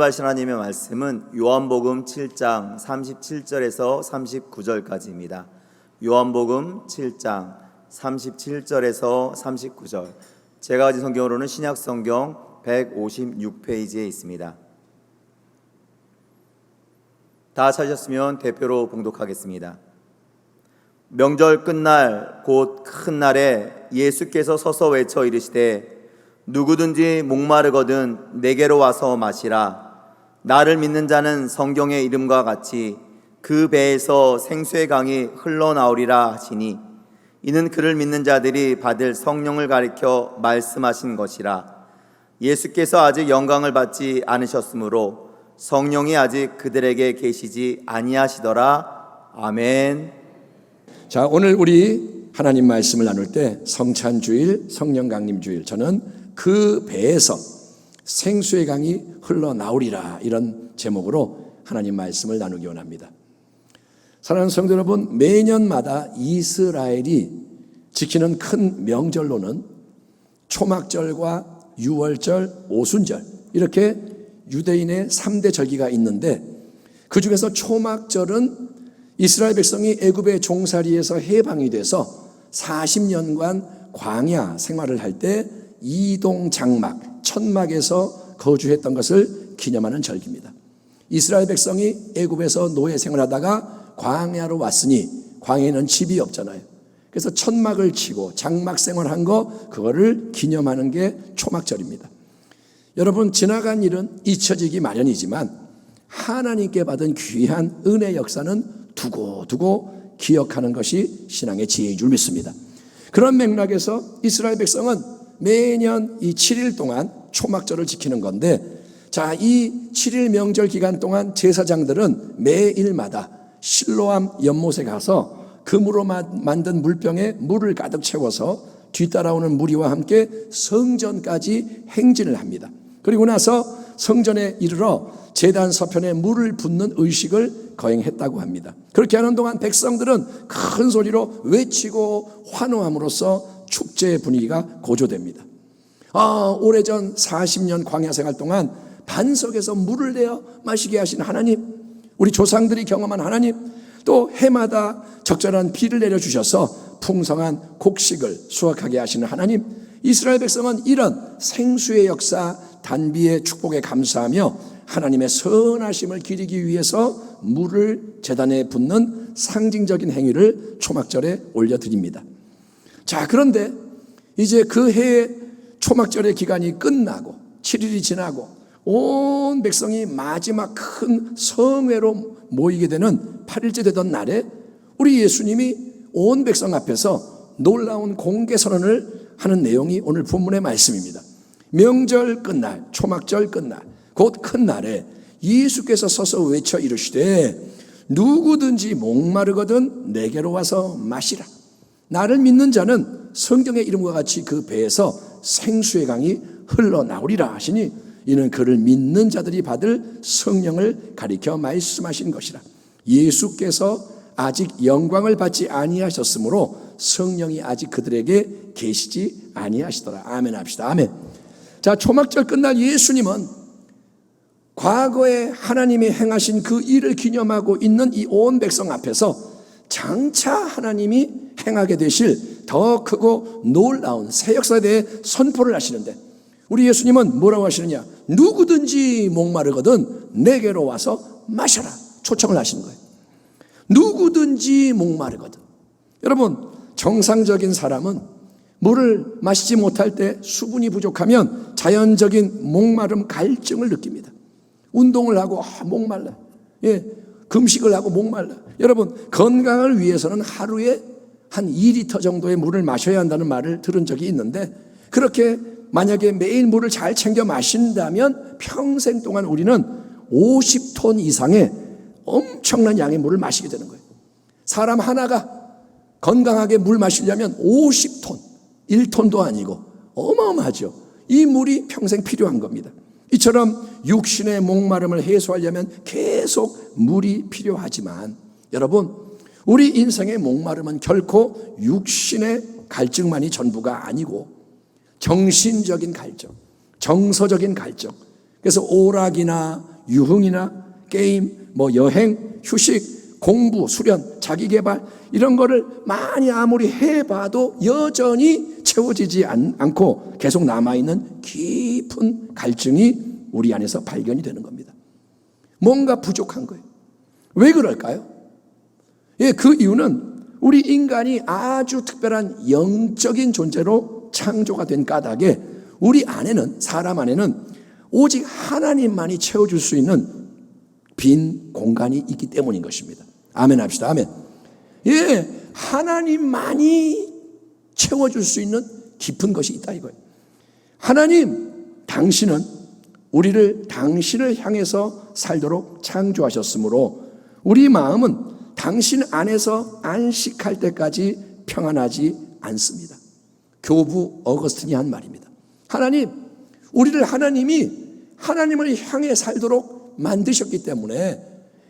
하신 하나님의 말씀은 요한복음 7장 37절에서 39절까지입니다. 요한복음 7장 37절에서 39절. 제가 가진 성경으로는 신약성경 156페이지에 있습니다. 다 찾으셨으면 대표로 봉독하겠습니다. 명절 끝날 곧 큰 날에 예수께서 서서 외쳐 이르시되 누구든지 목마르거든 내게로 와서 마시라. 나를 믿는 자는 성경의 이름과 같이 그 배에서 생수의 강이 흘러나오리라 하시니 이는 그를 믿는 자들이 받을 성령을 가리켜 말씀하신 것이라. 예수께서 아직 영광을 받지 않으셨으므로 성령이 아직 그들에게 계시지 아니하시더라. 아멘. 자, 오늘 우리 하나님 말씀을 나눌 때 성찬주일, 성령강림주일, 저는 그 배에서 생수의 강이 흘러나오리라, 이런 제목으로 하나님 말씀을 나누기 원합니다. 사랑하는 성도 여러분, 매년마다 이스라엘이 지키는 큰 명절로는 초막절과 유월절, 오순절, 이렇게 유대인의 3대 절기가 있는데, 그 중에서 초막절은 이스라엘 백성이 애굽의 종살이에서 해방이 돼서 40년간 광야 생활을 할 때 이동 장막, 천막에서 거주했던 것을 기념하는 절기입니다. 이스라엘 백성이 애굽에서 노예 생활하다가 광야로 왔으니 광야에는 집이 없잖아요. 그래서 천막을 치고 장막 생활한 거, 그거를 기념하는 게 초막절입니다. 여러분, 지나간 일은 잊혀지기 마련이지만 하나님께 받은 귀한 은혜 역사는 두고두고 기억하는 것이 신앙의 지혜인 줄 믿습니다. 그런 맥락에서 이스라엘 백성은 매년 이 7일 동안 초막절을 지키는 건데, 자, 이 7일 명절 기간 동안 제사장들은 매일마다 실로암 연못에 가서 금으로 만든 물병에 물을 가득 채워서 뒤따라오는 무리와 함께 성전까지 행진을 합니다. 그리고 나서 성전에 이르러 제단 서편에 물을 붓는 의식을 거행했다고 합니다. 그렇게 하는 동안 백성들은 큰 소리로 외치고 환호함으로써 축제의 분위기가 고조됩니다. 오래전 40년 광야 생활 동안 반석에서 물을 내어 마시게 하신 하나님, 우리 조상들이 경험한 하나님, 또 해마다 적절한 비를 내려주셔서 풍성한 곡식을 수확하게 하시는 하나님, 이스라엘 백성은 이런 생수의 역사, 단비의 축복에 감사하며 하나님의 선하심을 기리기 위해서 물을 제단에 붓는 상징적인 행위를 초막절에 올려드립니다. 자, 그런데 이제 그 해의 초막절의 기간이 끝나고 7일이 지나고 온 백성이 마지막 큰 성회로 모이게 되는 8일째 되던 날에 우리 예수님이 온 백성 앞에서 놀라운 공개 선언을 하는 내용이 오늘 본문의 말씀입니다. 명절 끝날, 초막절 끝날, 곧 큰 날에 예수께서 서서 외쳐 이르시되 누구든지 목마르거든 내게로 와서 마시라. 나를 믿는 자는 성경의 이름과 같이 그 배에서 생수의 강이 흘러나오리라 하시니 이는 그를 믿는 자들이 받을 성령을 가리켜 말씀하신 것이라. 예수께서 아직 영광을 받지 아니하셨으므로 성령이 아직 그들에게 계시지 아니하시더라. 아멘 합시다. 아멘. 자, 초막절 끝날 예수님은 과거에 하나님이 행하신 그 일을 기념하고 있는 이 온 백성 앞에서 장차 하나님이 행하게 되실 더 크고 놀라운 새 역사에 대해 선포를 하시는데, 우리 예수님은 뭐라고 하시느냐? 누구든지 목마르거든 내게로 와서 마셔라. 초청을 하시는 거예요. 누구든지 목마르거든. 여러분, 정상적인 사람은 물을 마시지 못할 때 수분이 부족하면 자연적인 목마름, 갈증을 느낍니다. 운동을 하고 목말라, 금식을 하고 목말라. 여러분, 건강을 위해서는 하루에 한 2리터 정도의 물을 마셔야 한다는 말을 들은 적이 있는데, 그렇게 만약에 매일 물을 잘 챙겨 마신다면 평생 동안 우리는 50톤 이상의 엄청난 양의 물을 마시게 되는 거예요. 사람 하나가 건강하게 물 마시려면 50톤, 1톤도 아니고 어마어마하죠. 이 물이 평생 필요한 겁니다. 이처럼 육신의 목마름을 해소하려면 계속 물이 필요하지만, 여러분, 우리 인생의 목마름은 결코 육신의 갈증만이 전부가 아니고 정신적인 갈증, 정서적인 갈증, 그래서 오락이나 유흥이나 게임, 여행, 휴식, 공부, 수련, 자기개발 이런 거를 많이 아무리 해봐도 여전히 채워지지 않고 계속 남아있는 깊은 갈증이 우리 안에서 발견이 되는 겁니다. 뭔가 부족한 거예요. 왜 그럴까요? 그 이유는 우리 인간이 아주 특별한 영적인 존재로 창조가 된 까닭에 우리 안에는, 사람 안에는 오직 하나님만이 채워줄 수 있는 빈 공간이 있기 때문인 것입니다. 아멘 합시다. 아멘. 하나님만이 채워줄 수 있는 깊은 것이 있다 이거예요. 하나님, 당신은 당신을 향해서 살도록 창조하셨으므로 우리 마음은 당신 안에서 안식할 때까지 평안하지 않습니다. 교부 어거스틴이 한 말입니다. 하나님이 하나님을 향해 살도록 만드셨기 때문에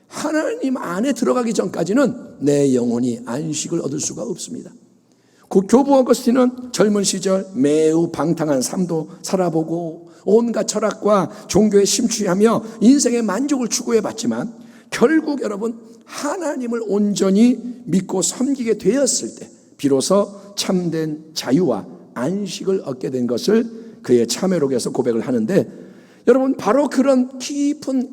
하나님 안에 들어가기 전까지는 내 영혼이 안식을 얻을 수가 없습니다. 그 교부 어거스틴은 젊은 시절 매우 방탕한 삶도 살아보고 온갖 철학과 종교에 심취하며 인생의 만족을 추구해봤지만 결국 여러분 하나님을 온전히 믿고 섬기게 되었을 때 비로소 참된 자유와 안식을 얻게 된 것을 그의 참회록에서 고백을 하는데, 여러분 바로 그런 깊은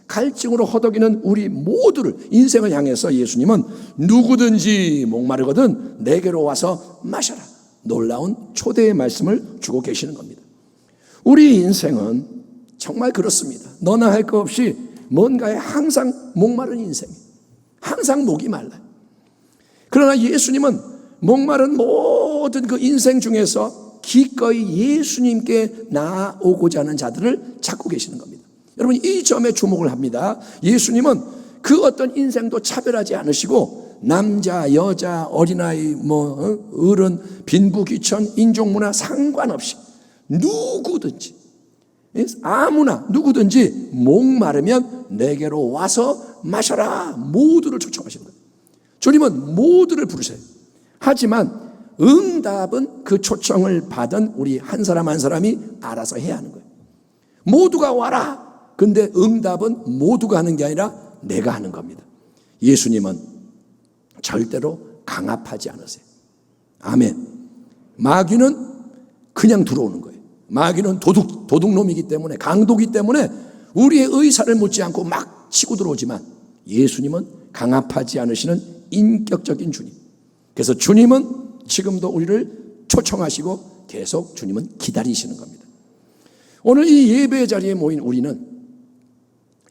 갈증으로 허덕이는 우리 모두를, 인생을 향해서 예수님은 누구든지 목마르거든 내게로 와서 마셔라, 놀라운 초대의 말씀을 주고 계시는 겁니다. 우리 인생은 정말 그렇습니다. 너나 할 것 없이 뭔가에 항상 목마른 인생, 항상 목이 말라요. 그러나 예수님은 목마른 모든 그 인생 중에서 기꺼이 예수님께 나아오고자 하는 자들을 찾고 계시는 겁니다. 여러분 이 점에 주목을 합니다. 예수님은 그 어떤 인생도 차별하지 않으시고 남자, 여자, 어린아이, 어른, 빈부, 귀천, 인종문화 상관없이 누구든지, 아무나 누구든지 목마르면 내게로 와서 마셔라, 모두를 초청하시는 거예요. 주님은 모두를 부르세요. 하지만 응답은 그 초청을 받은 우리 한 사람 한 사람이 알아서 해야 하는 거예요. 모두가 와라. 근데 응답은 모두가 하는 게 아니라 내가 하는 겁니다. 예수님은 절대로 강압하지 않으세요. 아멘. 마귀는 그냥 들어오는 거예요. 마귀는 도둑놈이기 때문에, 강도기 때문에 우리의 의사를 묻지 않고 막 치고 들어오지만 예수님은 강압하지 않으시는 인격적인 주님. 그래서 주님은 지금도 우리를 초청하시고 계속 주님은 기다리시는 겁니다. 오늘 이 예배 자리에 모인 우리는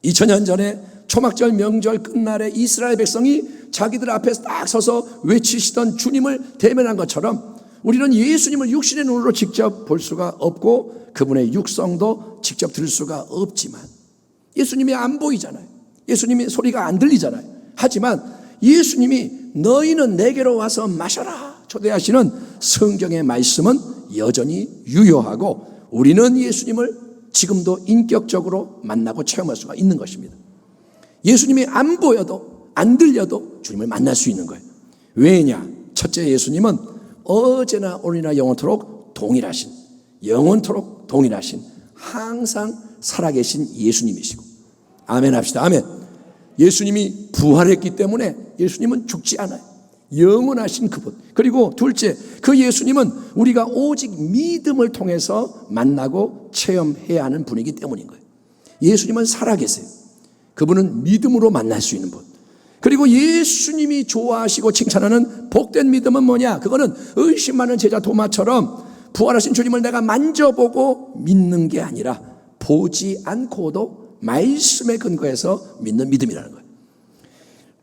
2000년 전에 초막절 명절 끝날에 이스라엘 백성이 자기들 앞에 딱 서서 외치시던 주님을 대면한 것처럼 우리는 예수님을 육신의 눈으로 직접 볼 수가 없고 그분의 육성도 직접 들을 수가 없지만 예수님이 안 보이잖아요. 예수님이 소리가 안 들리잖아요. 하지만 예수님이 너희는 내게로 와서 마셔라 초대하시는 성경의 말씀은 여전히 유효하고 우리는 예수님을 지금도 인격적으로 만나고 체험할 수가 있는 것입니다. 예수님이 안 보여도 안 들려도 주님을 만날 수 있는 거예요. 왜냐? 첫째, 예수님은 어제나 오늘이나 영원토록 동일하신 항상 살아계신 예수님이시고, 아멘 합시다. 아멘. 예수님이 부활했기 때문에 예수님은 죽지 않아요. 영원하신 그분. 그리고 둘째, 그 예수님은 우리가 오직 믿음을 통해서 만나고 체험해야 하는 분이기 때문인 거예요. 예수님은 살아계세요. 그분은 믿음으로 만날 수 있는 분. 그리고 예수님이 좋아하시고 칭찬하는 복된 믿음은 뭐냐? 그거는 의심 많은 제자 도마처럼 부활하신 주님을 내가 만져보고 믿는 게 아니라 보지 않고도 말씀에 근거해서 믿는 믿음이라는 거예요.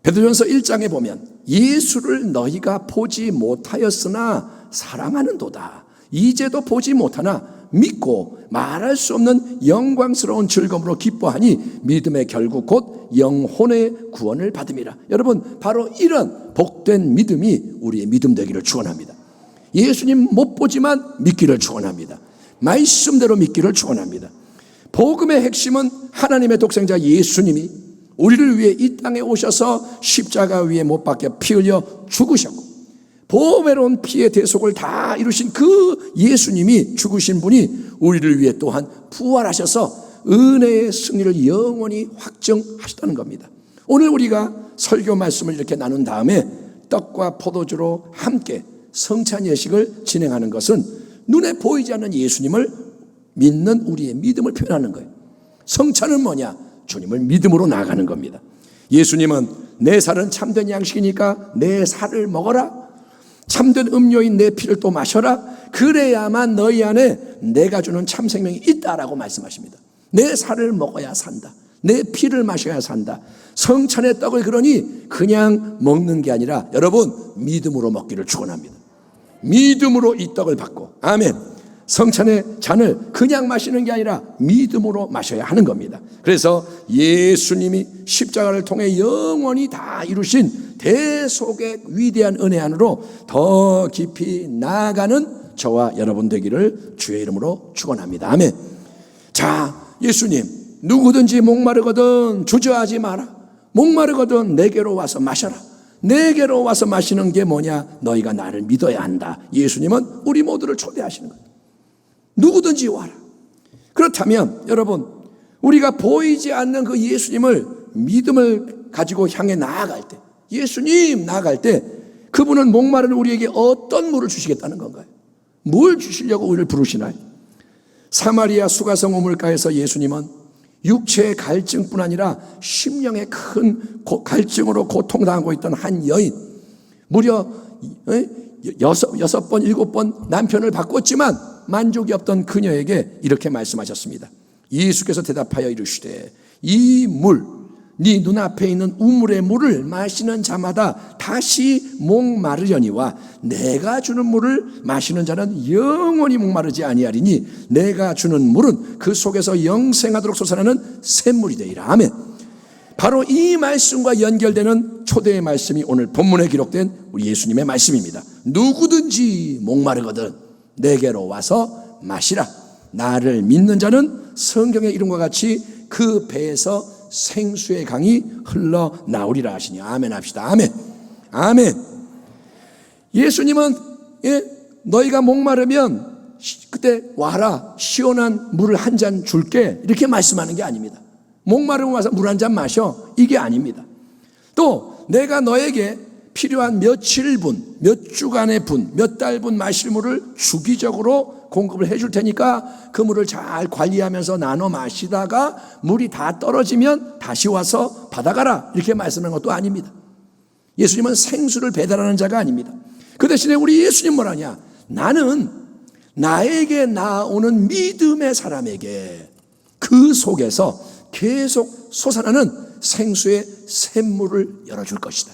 베드로전서 1장에 보면 예수를 너희가 보지 못하였으나 사랑하는도다. 이제도 보지 못하나 믿고 말할 수 없는 영광스러운 즐거움으로 기뻐하니 믿음의 결국 곧 영혼의 구원을 받음이라. 여러분 바로 이런 복된 믿음이 우리의 믿음 되기를 축원합니다. 예수님 못 보지만 믿기를 축원합니다. 말씀대로 믿기를 축원합니다. 복음의 핵심은 하나님의 독생자 예수님이 우리를 위해 이 땅에 오셔서 십자가 위에 못 박혀 피 흘려 죽으셨고 보배로운 피의 대속을 다 이루신 그 예수님이 죽으신 분이 우리를 위해 또한 부활하셔서 은혜의 승리를 영원히 확정하셨다는 겁니다. 오늘 우리가 설교 말씀을 이렇게 나눈 다음에 떡과 포도주로 함께 성찬 예식을 진행하는 것은 눈에 보이지 않는 예수님을 믿는 우리의 믿음을 표현하는 거예요. 성찬은 뭐냐? 주님을 믿음으로 나아가는 겁니다. 예수님은 내 살은 참된 양식이니까 내 살을 먹어라. 참된 음료인 내 피를 또 마셔라. 그래야만 너희 안에 내가 주는 참 생명이 있다라고 말씀하십니다. 내 살을 먹어야 산다. 내 피를 마셔야 산다. 성찬의 떡을 그러니 그냥 먹는 게 아니라 여러분 믿음으로 먹기를 축원합니다. 믿음으로 이 떡을 받고, 아멘. 성찬의 잔을 그냥 마시는 게 아니라 믿음으로 마셔야 하는 겁니다. 그래서 예수님이 십자가를 통해 영원히 다 이루신 대속의 위대한 은혜 안으로 더 깊이 나아가는 저와 여러분 되기를 주의 이름으로 축원합니다. 아멘. 자, 예수님, 누구든지 목마르거든 주저하지 마라. 목마르거든 내게로 와서 마셔라. 내게로 와서 마시는 게 뭐냐? 너희가 나를 믿어야 한다. 예수님은 우리 모두를 초대하시는 거예요. 누구든지 와라. 그렇다면 여러분, 우리가 보이지 않는 그 예수님을 믿음을 가지고 향해 나아갈 때, 예수님 나아갈 때 그분은 목마른 우리에게 어떤 물을 주시겠다는 건가요? 뭘 주시려고 우리를 부르시나요? 사마리아 수가성 우물가에서 예수님은 육체의 갈증뿐 아니라 심령의 큰 갈증으로 고통당하고 있던 한 여인, 무려 6번, 7번 남편을 바꿨지만 만족이 없던 그녀에게 이렇게 말씀하셨습니다. 예수께서 대답하여 이르시되 이 물, 네 눈앞에 있는 우물의 물을 마시는 자마다 다시 목마르려니와 내가 주는 물을 마시는 자는 영원히 목마르지 아니하리니 내가 주는 물은 그 속에서 영생하도록 솟아나는 샘물이 되리라. 아멘. 바로 이 말씀과 연결되는 초대의 말씀이 오늘 본문에 기록된 우리 예수님의 말씀입니다. 누구든지 목마르거든 내게로 와서 마시라. 나를 믿는 자는 성경의 이름과 같이 그 배에서 생수의 강이 흘러나오리라 하시니 아멘 합시다. 아멘. 아멘. 예수님은 너희가 목마르면 그때 와라, 시원한 물을 한 잔 줄게, 이렇게 말씀하는 게 아닙니다. 목마르면 와서 물 한 잔 마셔, 이게 아닙니다. 또 내가 너에게 필요한 며칠 분, 몇 주간의 분, 몇 달 분 마실 물을 주기적으로 공급을 해줄 테니까 그 물을 잘 관리하면서 나눠 마시다가 물이 다 떨어지면 다시 와서 받아가라, 이렇게 말씀하는 것도 아닙니다. 예수님은 생수를 배달하는 자가 아닙니다. 그 대신에 우리 예수님 뭐라냐? 나는 나에게 나오는 믿음의 사람에게 그 속에서 계속 솟아나는 생수의 샘물을 열어줄 것이다.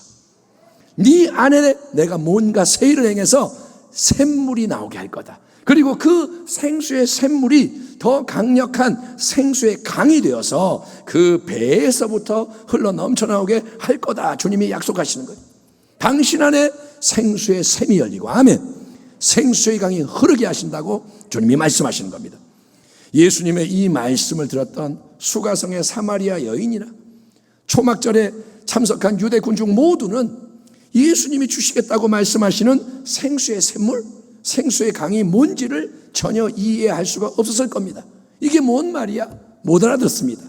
네 안에 내가 뭔가 세일을 행해서 샘물이 나오게 할 거다. 그리고 그 생수의 샘물이 더 강력한 생수의 강이 되어서 그 배에서부터 흘러 넘쳐나오게 할 거다. 주님이 약속하시는 거예요. 당신 안에 생수의 샘이 열리고, 아멘, 생수의 강이 흐르게 하신다고 주님이 말씀하시는 겁니다. 예수님의 이 말씀을 들었던 수가성의 사마리아 여인이나 초막절에 참석한 유대 군중 모두는 예수님이 주시겠다고 말씀하시는 생수의 샘물, 생수의 강이 뭔지를 전혀 이해할 수가 없었을 겁니다. 이게 뭔 말이야? 못 알아듣습니다.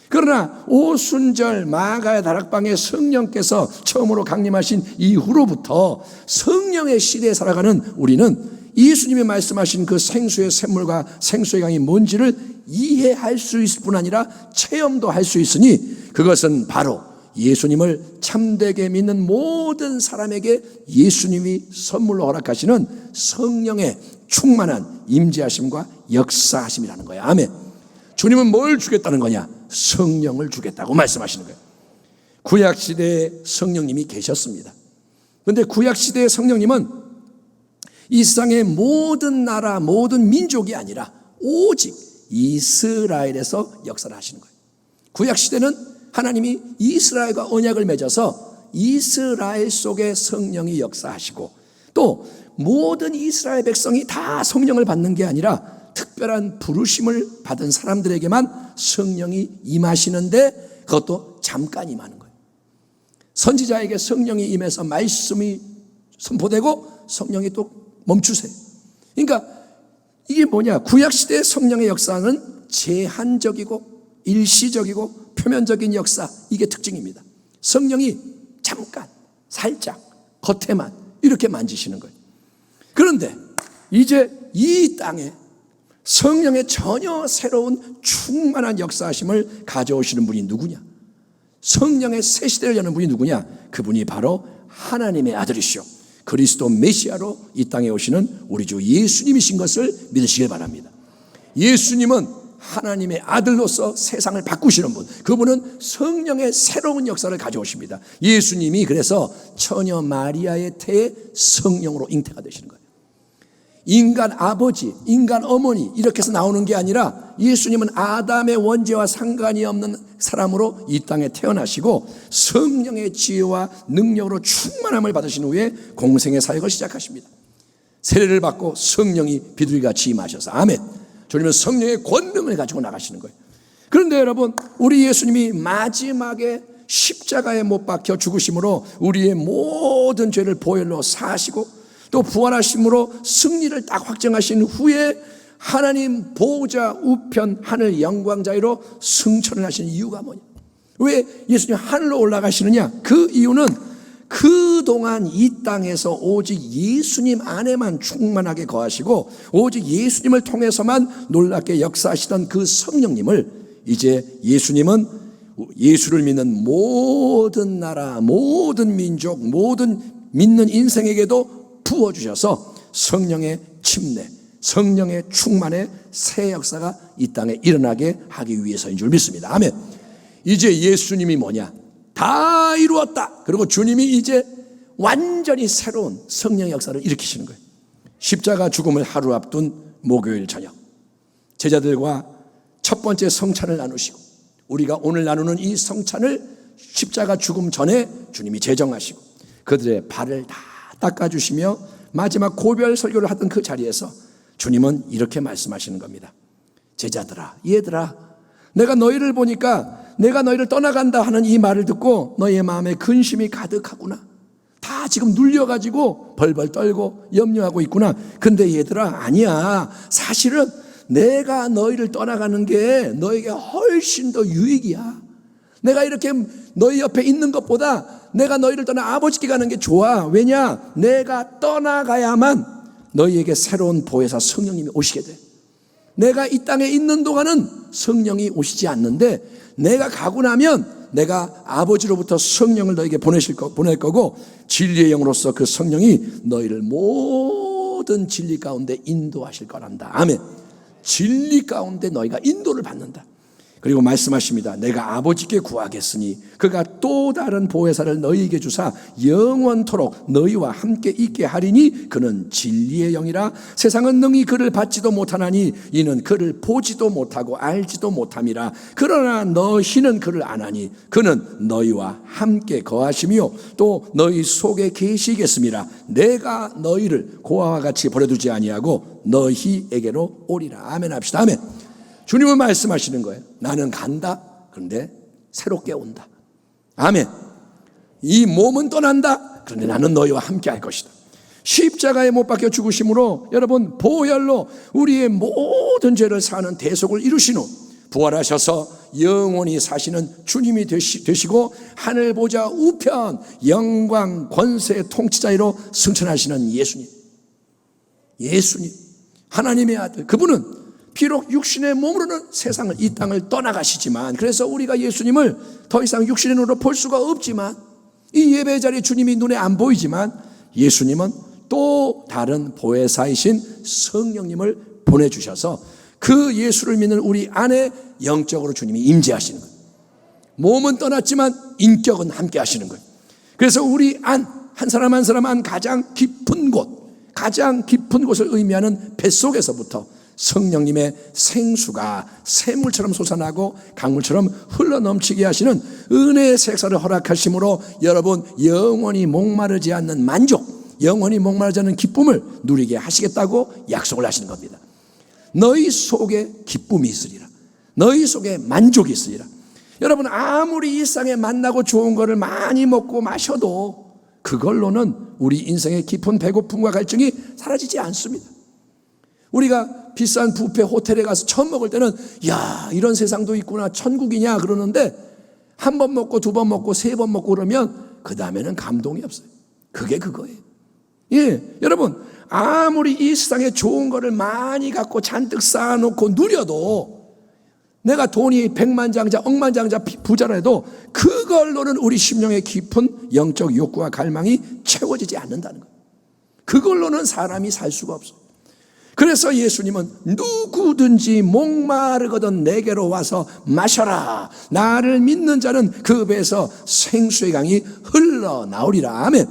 그러나 오순절 마가의 다락방에 성령께서 처음으로 강림하신 이후로부터 성령의 시대에 살아가는 우리는 예수님이 말씀하신 그 생수의 샘물과 생수의 강이 뭔지를 이해할 수 있을 뿐 아니라 체험도 할 수 있으니 그것은 바로 예수님을 참되게 믿는 모든 사람에게 예수님이 선물로 허락하시는 성령의 충만한 임재하심과 역사하심이라는 거예요. 아멘. 주님은 뭘 주겠다는 거냐? 성령을 주겠다고 말씀하시는 거예요. 구약시대에 성령님이 계셨습니다. 그런데 구약시대의 성령님은 이 세상의 모든 나라, 모든 민족이 아니라 오직 이스라엘에서 역사를 하시는 거예요. 구약시대는 하나님이 이스라엘과 언약을 맺어서 이스라엘 속에 성령이 역사하시고 또 모든 이스라엘 백성이 다 성령을 받는 게 아니라 특별한 부르심을 받은 사람들에게만 성령이 임하시는데 그것도 잠깐 임하는 거예요. 선지자에게 성령이 임해서 말씀이 선포되고 성령이 또 멈추세요. 그러니까 이게 뭐냐? 구약시대의 성령의 역사는 제한적이고 일시적이고 표면적인 역사, 이게 특징입니다. 성령이 잠깐 살짝 겉에만 이렇게 만지시는 거예요. 그런데 이제 이 땅에 성령의 전혀 새로운 충만한 역사하심을 가져오시는 분이 누구냐? 성령의 새 시대를 여는 분이 누구냐? 그분이 바로 하나님의 아들이시오 그리스도 메시아로 이 땅에 오시는 우리 주 예수님이신 것을 믿으시길 바랍니다. 예수님은 하나님의 아들로서 세상을 바꾸시는 분, 그분은 성령의 새로운 역사를 가져오십니다. 예수님이 그래서 처녀 마리아의 태에 성령으로 잉태가 되시는 거예요. 인간 아버지, 인간 어머니 이렇게 해서 나오는 게 아니라 예수님은 아담의 원죄와 상관이 없는 사람으로 이 땅에 태어나시고 성령의 지혜와 능력으로 충만함을 받으신 후에 공생의 사역을 시작하십니다. 세례를 받고 성령이 비둘기같이 임하셔서 아멘. 주님은 성령의 권능을 가지고 나가시는 거예요. 그런데 여러분, 우리 예수님이 마지막에 십자가에 못 박혀 죽으심으로 우리의 모든 죄를 보혈로 사하시고 또 부활하심으로 승리를 딱 확정하신 후에 하나님 보호자 우편 하늘 영광자리로 승천을 하시는 이유가 뭐냐? 왜 예수님 하늘로 올라가시느냐? 그 이유는 그동안 이 땅에서 오직 예수님 안에만 충만하게 거하시고 오직 예수님을 통해서만 놀랍게 역사하시던 그 성령님을 이제 예수님은 예수를 믿는 모든 나라, 모든 민족, 모든 믿는 인생에게도 부어주셔서 성령의 침례, 성령의 충만의 새 역사가 이 땅에 일어나게 하기 위해서인 줄 믿습니다. 아멘. 이제 예수님이 뭐냐? 다 이루었다. 그리고 주님이 이제 완전히 새로운 성령의 역사를 일으키시는 거예요. 십자가 죽음을 하루 앞둔 목요일 저녁, 제자들과 첫 번째 성찬을 나누시고 우리가 오늘 나누는 이 성찬을 십자가 죽음 전에 주님이 제정하시고 그들의 발을 다 닦아주시며 마지막 고별 설교를 하던 그 자리에서 주님은 이렇게 말씀하시는 겁니다. 제자들아, 얘들아, 내가 너희를 보니까 내가 너희를 떠나간다 하는 이 말을 듣고 너희의 마음에 근심이 가득하구나. 다 지금 눌려가지고 벌벌 떨고 염려하고 있구나. 근데 얘들아, 아니야. 사실은 내가 너희를 떠나가는 게 너에게 훨씬 더 유익이야. 내가 이렇게 너희 옆에 있는 것보다 내가 너희를 떠나 아버지께 가는 게 좋아. 왜냐? 내가 떠나가야만 너희에게 새로운 보혜사 성령님이 오시게 돼. 내가 이 땅에 있는 동안은 성령이 오시지 않는데 내가 가고 나면 내가 아버지로부터 성령을 너에게 보낼 거고 진리의 영으로서 그 성령이 너희를 모든 진리 가운데 인도하실 거란다. 아멘. 진리 가운데 너희가 인도를 받는다. 그리고 말씀하십니다. 내가 아버지께 구하겠으니 그가 또 다른 보혜사를 너희에게 주사 영원토록 너희와 함께 있게 하리니 그는 진리의 영이라. 세상은 능히 그를 받지도 못하나니 이는 그를 보지도 못하고 알지도 못함이라. 그러나 너희는 그를 아나니 그는 너희와 함께 거하시며 또 너희 속에 계시겠음이라. 내가 너희를 고아와 같이 버려두지 아니하고 너희에게로 오리라. 아멘 합시다. 아멘. 주님은 말씀하시는 거예요. 나는 간다. 그런데 새롭게 온다. 아멘. 이 몸은 떠난다. 그런데 나는 너희와 함께 할 것이다. 십자가에 못 박혀 죽으심으로 여러분 보혈로 우리의 모든 죄를 사는 대속을 이루신 후 부활하셔서 영원히 사시는 주님이 되시고 하늘 보좌 우편 영광 권세 통치자로 승천하시는 예수님. 예수님 하나님의 아들, 그분은 비록 육신의 몸으로는 세상을 이 땅을 떠나가시지만 그래서 우리가 예수님을 더 이상 육신의 눈으로 볼 수가 없지만 이 예배 자리에 주님이 눈에 안 보이지만 예수님은 또 다른 보혜사이신 성령님을 보내주셔서 그 예수를 믿는 우리 안에 영적으로 주님이 임재하시는 거예요. 몸은 떠났지만 인격은 함께 하시는 거예요. 그래서 우리 안, 한 사람 한 사람 안 가장 깊은 곳, 가장 깊은 곳을 의미하는 뱃속에서부터 성령님의 생수가 샘물처럼 솟아나고 강물처럼 흘러넘치게 하시는 은혜의 색사를 허락하심으로 여러분 영원히 목마르지 않는 만족, 영원히 목마르지 않는 기쁨을 누리게 하시겠다고 약속을 하시는 겁니다. 너희 속에 기쁨이 있으리라. 너희 속에 만족이 있으리라. 여러분 아무리 일상에 만나고 좋은 거를 많이 먹고 마셔도 그걸로는 우리 인생의 깊은 배고픔과 갈증이 사라지지 않습니다. 우리가 비싼 뷔페 호텔에 가서 처음 먹을 때는 야, 이런 세상도 있구나, 천국이냐 그러는데 한 번 먹고 두 번 먹고 세 번 먹고 그러면 그 다음에는 감동이 없어요. 그게 그거예요. 예, 여러분, 아무리 이 세상에 좋은 거를 많이 갖고 잔뜩 쌓아놓고 누려도 내가 돈이 백만장자 억만장자 부자라도 그걸로는 우리 심령의 깊은 영적 욕구와 갈망이 채워지지 않는다는 거예요. 그걸로는 사람이 살 수가 없어. 그래서 예수님은 누구든지 목마르거든 내게로 와서 마셔라. 나를 믿는 자는 그 배에서 생수의 강이 흘러나오리라. 아멘.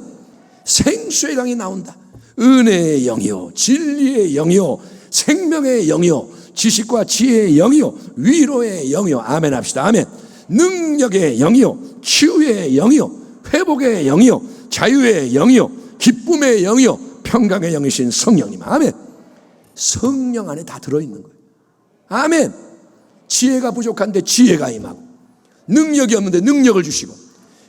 생수의 강이 나온다. 은혜의 영이요, 진리의 영이요, 생명의 영이요, 지식과 지혜의 영이요, 위로의 영이요. 아멘 합시다. 아멘. 능력의 영이요, 치유의 영이요, 회복의 영이요, 자유의 영이요, 기쁨의 영이요, 평강의 영이신 성령님. 아멘. 성령 안에 다 들어있는 거예요. 아멘. 지혜가 부족한데 지혜가 임하고, 능력이 없는데 능력을 주시고,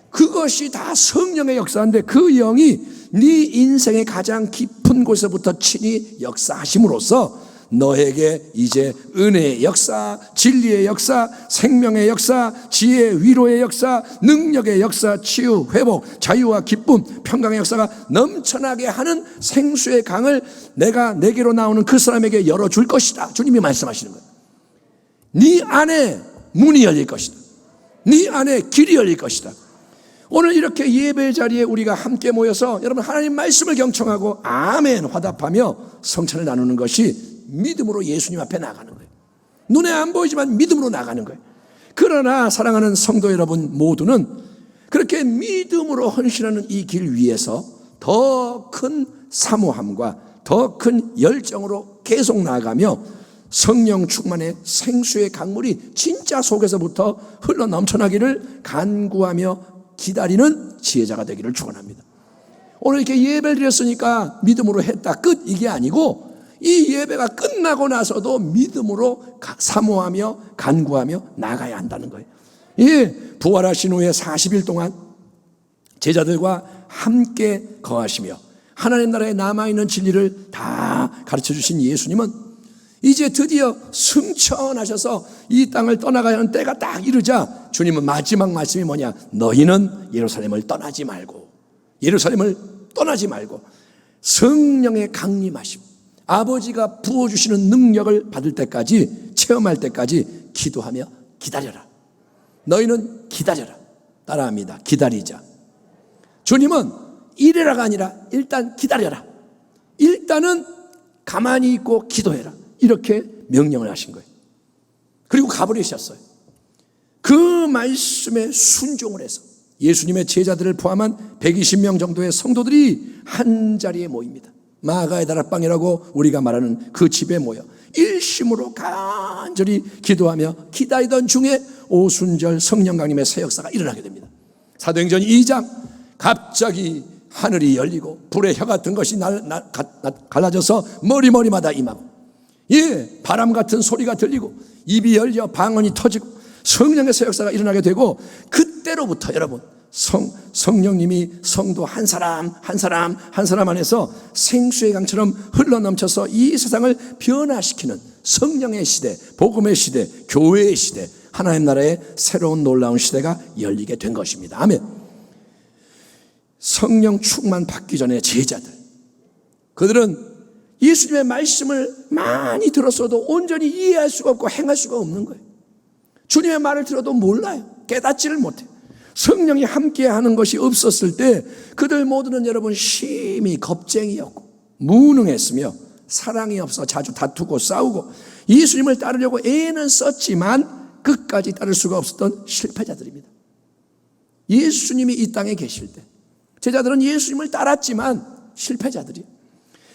그것이 다 성령의 역사인데 그 영이 네 인생의 가장 깊은 곳에부터 친히 역사하심으로써 너에게 이제 은혜의 역사, 진리의 역사, 생명의 역사, 지혜, 위로의 역사, 능력의 역사, 치유, 회복, 자유와 기쁨, 평강의 역사가 넘쳐나게 하는 생수의 강을 내가 내게로 나오는 그 사람에게 열어줄 것이다. 주님이 말씀하시는 거예요. 네 안에 문이 열릴 것이다. 네 안에 길이 열릴 것이다. 오늘 이렇게 예배 자리에 우리가 함께 모여서 여러분 하나님 말씀을 경청하고 아멘 화답하며 성찬을 나누는 것이 믿음으로 예수님 앞에 나가는 거예요. 눈에 안 보이지만 믿음으로 나가는 거예요. 그러나 사랑하는 성도 여러분 모두는 그렇게 믿음으로 헌신하는 이 길 위에서 더 큰 사모함과 더 큰 열정으로 계속 나아가며 성령 충만의 생수의 강물이 진짜 속에서부터 흘러 넘쳐나기를 간구하며 기다리는 지혜자가 되기를 축원합니다. 오늘 이렇게 예배를 드렸으니까 믿음으로 했다 끝 이게 아니고 이 예배가 끝나고 나서도 믿음으로 사모하며 간구하며 나가야 한다는 거예요. 예, 부활하신 후에 40일 동안 제자들과 함께 거하시며 하나님 나라에 남아있는 진리를 다 가르쳐 주신 예수님은 이제 드디어 승천하셔서 이 땅을 떠나가야 하는 때가 딱 이르자 주님은 마지막 말씀이 뭐냐? 너희는 예루살렘을 떠나지 말고, 예루살렘을 떠나지 말고 성령의 강림하심, 아버지가 부어주시는 능력을 받을 때까지, 체험할 때까지 기도하며 기다려라. 너희는 기다려라. 따라합니다. 기다리자. 주님은 이래라가 아니라 일단 기다려라. 일단은 가만히 있고 기도해라. 이렇게 명령을 하신 거예요. 그리고 가버리셨어요. 그 말씀에 순종을 해서 예수님의 제자들을 포함한 120명 정도의 성도들이 한 자리에 모입니다. 마가의 다락방이라고 우리가 말하는 그 집에 모여 일심으로 간절히 기도하며 기다리던 중에 오순절 성령 강림의 새 역사가 일어나게 됩니다. 사도행전 2장 갑자기 하늘이 열리고 불의 혀 같은 것이 갈라져서 머리마다 임하고, 예, 바람 같은 소리가 들리고 입이 열려 방언이 터지고 성령의 새 역사가 일어나게 되고, 그때로부터 여러분 성령님이 성도 한 사람 안에서 생수의 강처럼 흘러넘쳐서 이 세상을 변화시키는 성령의 시대, 복음의 시대, 교회의 시대, 하나님 나라의 새로운 놀라운 시대가 열리게 된 것입니다. 아멘. 성령 충만 받기 전에 제자들, 그들은 예수님의 말씀을 많이 들었어도 온전히 이해할 수가 없고 행할 수가 없는 거예요. 주님의 말을 들어도 몰라요. 깨닫지를 못해요. 성령이 함께하는 것이 없었을 때 그들 모두는 여러분 심히 겁쟁이였고 무능했으며 사랑이 없어 자주 다투고 싸우고 예수님을 따르려고 애는 썼지만 끝까지 따를 수가 없었던 실패자들입니다. 예수님이 이 땅에 계실 때 제자들은 예수님을 따랐지만 실패자들이에요.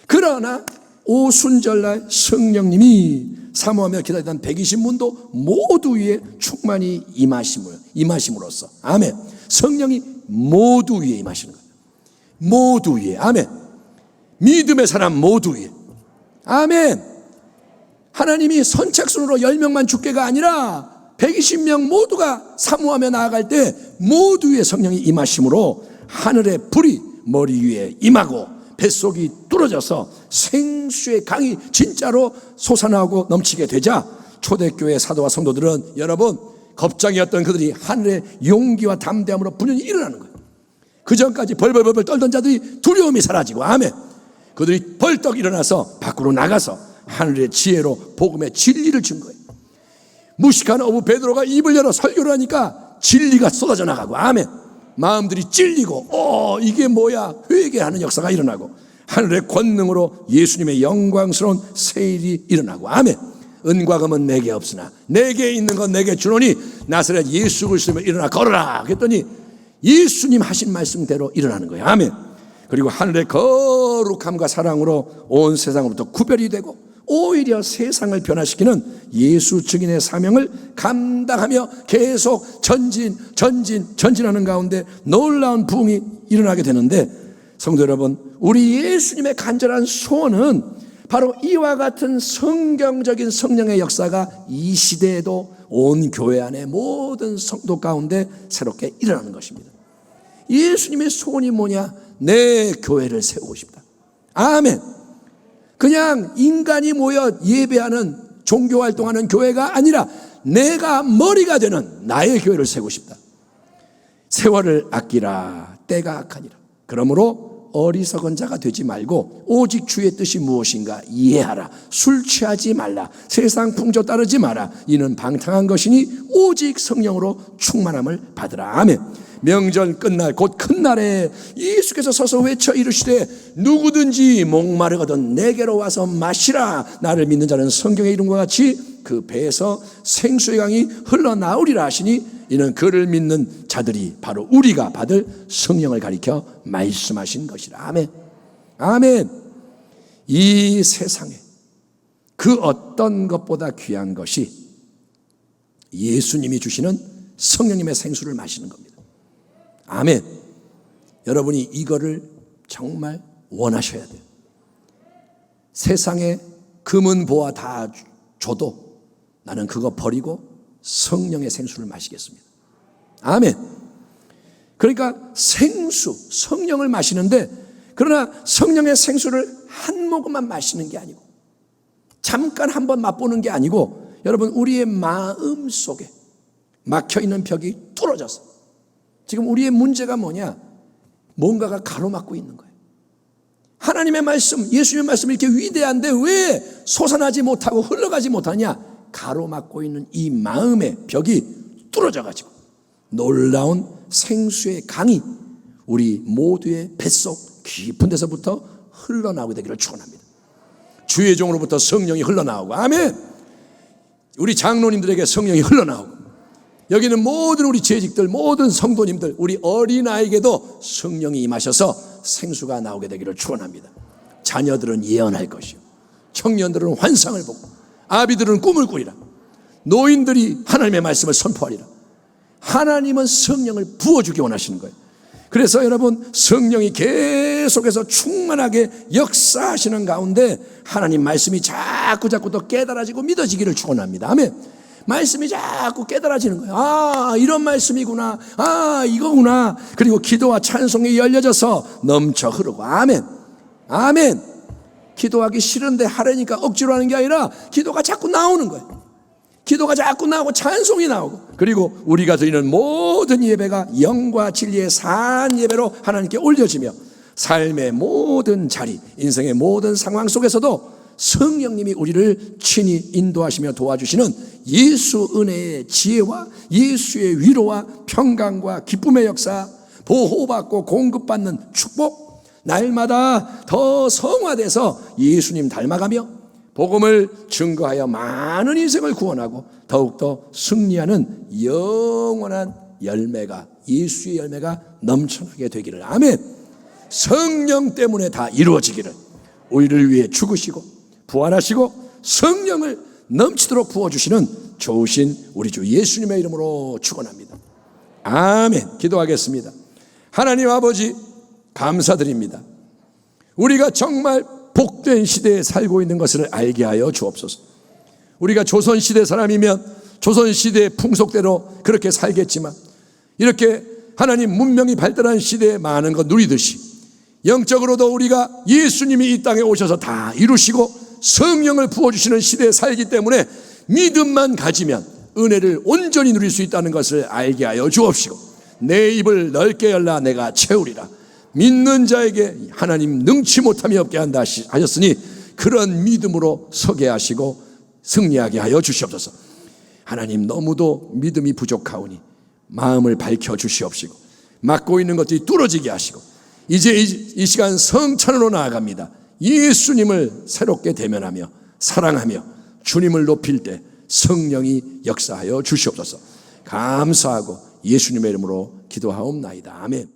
그러나 오순절날 성령님이 사모하며 기다리던 120문도 모두 위에 충만히 임하심으로써, 아멘. 성령이 모두 위에 임하시는 거예요. 모두 위에, 아멘. 믿음의 사람 모두 위에, 아멘. 하나님이 선착순으로 10명만 죽게가 아니라 120명 모두가 사모하며 나아갈 때 모두 위에 성령이 임하심으로 하늘의 불이 머리 위에 임하고 뱃속이 뚫어져서 생수의 강이 진짜로 솟아나고 넘치게 되자 초대교회 사도와 성도들은 여러분 겁장이었던 그들이 하늘의 용기와 담대함으로 분연히 일어나는 거예요. 그 전까지 벌벌벌 떨던 자들이 두려움이 사라지고 아멘. 그들이 벌떡 일어나서 밖으로 나가서 하늘의 지혜로 복음의 진리를 준 거예요. 무식한 어부 베드로가 입을 열어 설교를 하니까 진리가 쏟아져 나가고 아멘. 마음들이 찔리고 이게 뭐야 회개하는 역사가 일어나고 하늘의 권능으로 예수님의 영광스러운 세일이 일어나고 아멘. 은과 금은 내게 없으나 내게 있는 건 내게 주노니 나사렛 예수 그리스도를 일어나 걸어라 그랬더니 예수님 하신 말씀대로 일어나는 거예요. 아멘. 그리고 하늘의 거룩함과 사랑으로 온 세상으로부터 구별이 되고 오히려 세상을 변화시키는 예수 증인의 사명을 감당하며 계속 전진하는 가운데 놀라운 부흥이 일어나게 되는데 성도 여러분, 우리 예수님의 간절한 소원은 바로 이와 같은 성경적인 성령의 역사가 이 시대에도 온 교회 안에 모든 성도 가운데 새롭게 일어나는 것입니다. 예수님의 소원이 뭐냐? 내 교회를 세우고 싶다. 아멘. 그냥 인간이 모여 예배하는 종교활동하는 교회가 아니라 내가 머리가 되는 나의 교회를 세우고 싶다. 세월을 아끼라 때가 악하니라. 그러므로 어리석은 자가 되지 말고 오직 주의 뜻이 무엇인가 이해하라. 술 취하지 말라. 세상 풍조 따르지 마라. 이는 방탕한 것이니 오직 성령으로 충만함을 받으라. 아멘. 명절 끝날 곧 큰 날에 예수께서 서서 외쳐 이르시되 누구든지 목마르거든 내게로 와서 마시라. 나를 믿는 자는 성경의 이름과 같이 그 배에서 생수의 강이 흘러나오리라 하시니 이는 그를 믿는 자들이 바로 우리가 받을 성령을 가리켜 말씀하신 것이라. 아멘. 아멘. 이 세상에 그 어떤 것보다 귀한 것이 예수님이 주시는 성령님의 생수를 마시는 겁니다. 아멘. 여러분이 이거를 정말 원하셔야 돼요. 세상에 금은 보화 다 줘도 나는 그거 버리고 성령의 생수를 마시겠습니다. 아멘. 그러니까 생수, 성령을 마시는데 그러나 성령의 생수를 한 모금만 마시는 게 아니고 잠깐 한번 맛보는 게 아니고 여러분 우리의 마음 속에 막혀있는 벽이 뚫어져서 지금 우리의 문제가 뭐냐? 뭔가가 가로막고 있는 거예요. 하나님의 말씀, 예수님의 말씀이 이렇게 위대한데 왜 솟아나지 못하고 흘러가지 못하냐? 가로막고 있는 이 마음의 벽이 뚫어져가지고 놀라운 생수의 강이 우리 모두의 뱃속 깊은 데서부터 흘러나오게 되기를 축원합니다. 주의 종으로부터 성령이 흘러나오고 아멘. 우리 장로님들에게 성령이 흘러나오고 여기는 모든 우리 재직들 모든 성도님들 우리 어린아이에게도 성령이 임하셔서 생수가 나오게 되기를 축원합니다. 자녀들은 예언할 것이요 청년들은 환상을 보고 아비들은 꿈을 꾸리라. 노인들이 하나님의 말씀을 선포하리라. 하나님은 성령을 부어주기 원하시는 거예요. 그래서 여러분 성령이 계속해서 충만하게 역사하시는 가운데 하나님 말씀이 자꾸 더 깨달아지고 믿어지기를 축원합니다. 아멘. 말씀이 자꾸 깨달아지는 거예요. 아 이런 말씀이구나. 아 이거구나. 그리고 기도와 찬송이 열려져서 넘쳐 흐르고 아멘. 아멘. 기도하기 싫은데 하려니까 억지로 하는 게 아니라 기도가 자꾸 나오는 거예요. 기도가 자꾸 나오고 찬송이 나오고 그리고 우리가 드리는 모든 예배가 영과 진리의 산 예배로 하나님께 올려지며 삶의 모든 자리 인생의 모든 상황 속에서도 성령님이 우리를 친히 인도하시며 도와주시는 예수 은혜의 지혜와 예수의 위로와 평강과 기쁨의 역사 보호받고 공급받는 축복 날마다 더 성화돼서 예수님 닮아가며 복음을 증거하여 많은 인생을 구원하고 더욱더 승리하는 영원한 열매가 예수의 열매가 넘쳐나게 되기를 아멘. 성령 때문에 다 이루어지기를 우리를 위해 죽으시고 부활하시고 성령을 넘치도록 부어주시는 좋으신 우리 주 예수님의 이름으로 축원합니다. 아멘. 기도하겠습니다. 하나님 아버지 감사드립니다. 우리가 정말 복된 시대에 살고 있는 것을 알게 하여 주옵소서. 우리가 조선시대 사람이면 조선시대의 풍속대로 그렇게 살겠지만 이렇게 하나님 문명이 발달한 시대에 많은 것 누리듯이 영적으로도 우리가 예수님이 이 땅에 오셔서 다 이루시고 성령을 부어주시는 시대에 살기 때문에 믿음만 가지면 은혜를 온전히 누릴 수 있다는 것을 알게 하여 주옵시고, 내 입을 넓게 열라 내가 채우리라. 믿는 자에게 하나님 능치 못함이 없게 한다 하셨으니 그런 믿음으로 서게 하시고 승리하게 하여 주시옵소서. 하나님, 너무도 믿음이 부족하오니 마음을 밝혀 주시옵시고 막고 있는 것들이 뚫어지게 하시고, 이제 이 시간 성찬으로 나아갑니다. 예수님을 새롭게 대면하며 사랑하며 주님을 높일 때 성령이 역사하여 주시옵소서. 감사하고 예수님의 이름으로 기도하옵나이다. 아멘.